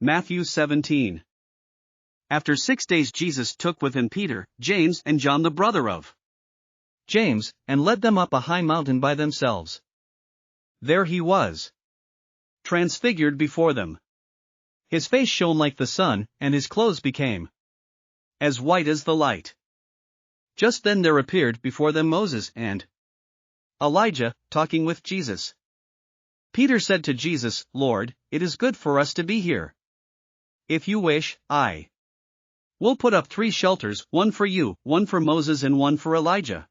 Matthew 17. After 6 days Jesus took with him Peter, James and John the brother of James, and led them up a high mountain by themselves. There he was, transfigured before them. His face shone like the sun, and his clothes became as white as the light. Just then there appeared before them Moses and Elijah, talking with Jesus. Peter said to Jesus, "Lord, it is good for us to be here. If you wish, I will put up 3 shelters, one for you, one for Moses and one for Elijah."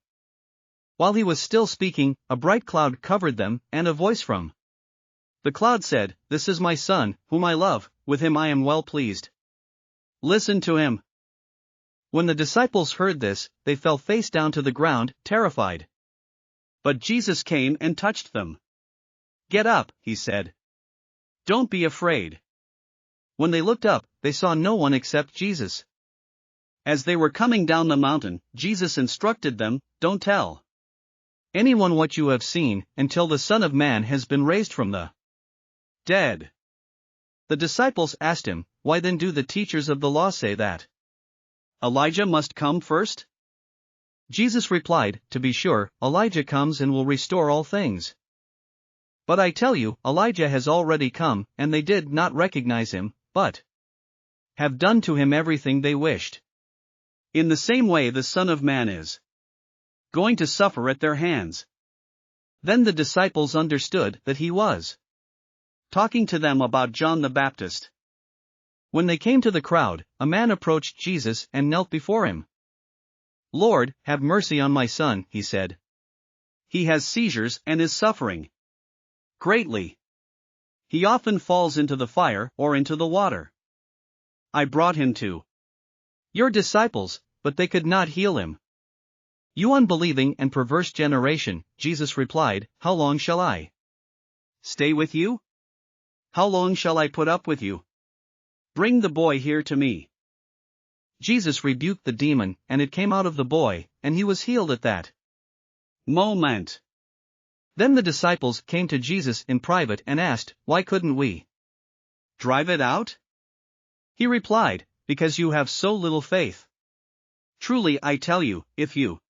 While he was still speaking, a bright cloud covered them, and a voice from the cloud said, "This is my son, whom I love, with him I am well pleased. Listen to him." When the disciples heard this, they fell face down to the ground, terrified. But Jesus came and touched them. "Get up," he said. "Don't be afraid." When they looked up, they saw no one except Jesus. As they were coming down the mountain, Jesus instructed them, "Don't tell anyone what you have seen, until the Son of Man has been raised from the dead." The disciples asked him, "Why then do the teachers of the law say that Elijah must come first?" Jesus replied, "To be sure, Elijah comes and will restore all things. But I tell you, Elijah has already come, and they did not recognize him, but have done to him everything they wished. In the same way the Son of Man is going to suffer at their hands." Then the disciples understood that he was talking to them about John the Baptist. When they came to the crowd, a man approached Jesus and knelt before him. "Lord, have mercy on my son," he said. "He has seizures and is suffering greatly. He often falls into the fire or into the water. I brought him to your disciples, but they could not heal him." "You unbelieving and perverse generation," Jesus replied, "how long shall I stay with you? How long shall I put up with you? Bring the boy here to me." Jesus rebuked the demon, and it came out of the boy, and he was healed at that moment. Then the disciples came to Jesus in private and asked, "Why couldn't we drive it out?" He replied, "Because you have so little faith. Truly I tell you, if you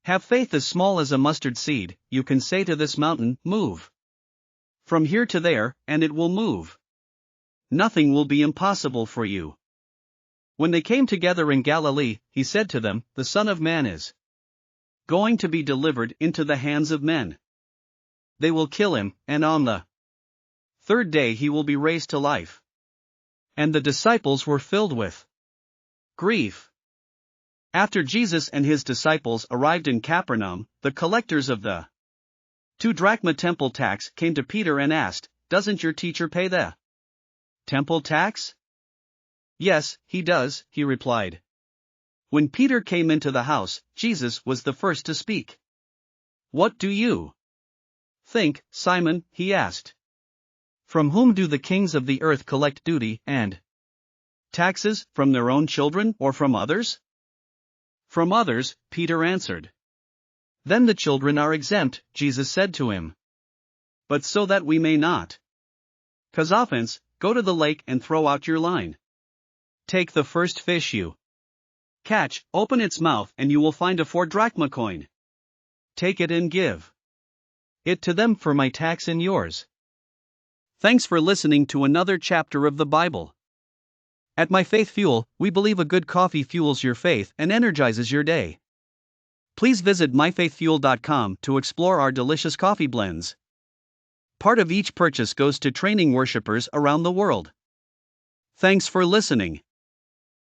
have faith as small as a mustard seed, you can say to this mountain, 'Move from here to there,' and it will move. Nothing will be impossible for you." When they came together in Galilee, he said to them, "The Son of Man is going to be delivered into the hands of men. They will kill him, and on the 3rd day he will be raised to life." And the disciples were filled with grief. After Jesus and his disciples arrived in Capernaum, the collectors of the 2 drachma temple tax came to Peter and asked, "Doesn't your teacher pay the temple tax?" "Yes, he does," he replied. When Peter came into the house, Jesus was the first to speak. "What do you think, Simon?" he asked. "From whom do the kings of the earth collect duty and taxes, from their own children or from others?" "From others," Peter answered. "Then the children are exempt," Jesus said to him. "But so that we may not cause offense, go to the lake and throw out your line. Take the first fish you catch, open its mouth, and you will find a 4 drachma coin. Take it and give it to them for my tax and yours." Thanks for listening to another chapter of the Bible. At My Faith Fuel, we believe a good coffee fuels your faith and energizes your day. Please visit myfaithfuel.com to explore our delicious coffee blends. Part of each purchase goes to training worshipers around the world. Thanks for listening.